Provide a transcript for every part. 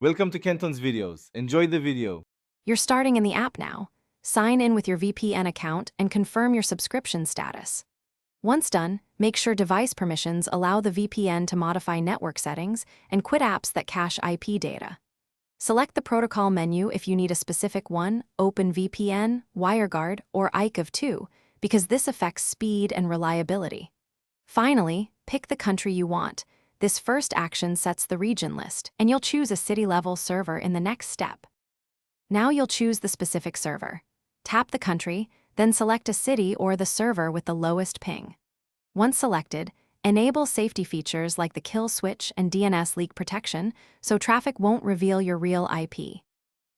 Welcome to Kenton's videos. Enjoy the video. You're starting in the app now. Sign in with your VPN account and confirm your subscription status. Once done, make sure device permissions allow the VPN to modify network settings and quit apps that cache IP data. Select the protocol menu if you need a specific one, OpenVPN, WireGuard, or IKEv2, because this affects speed and reliability. Finally, pick the country you want. This first action sets the region list, and you'll choose a city-level server in the next step. Now you'll choose the specific server. Tap the country, then select a city or the server with the lowest ping. Once selected, enable safety features like the kill switch and DNS leak protection so traffic won't reveal your real IP.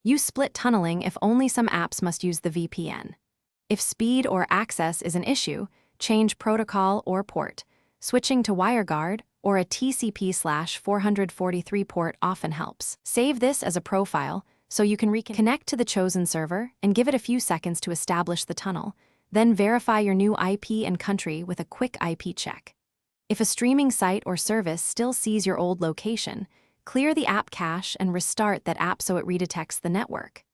Use split tunneling if only some apps must use the VPN. If speed or access is an issue, change protocol or port. Switching to WireGuard or a TCP/443 port often helps. Save this as a profile so you can reconnect to the chosen server and give it a few seconds to establish the tunnel, then verify your new IP and country with a quick IP check. If a streaming site or service still sees your old location, clear the app cache and restart that app so it redetects the network.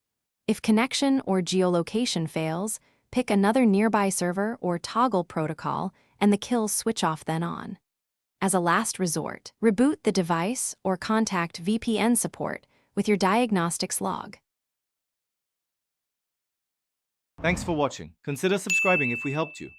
If connection or geolocation fails, pick another nearby server or toggle protocol and the kill switch off then on. As a last resort, reboot the device or contact VPN support with your diagnostics log. Thanks for watching. Consider subscribing if we helped you.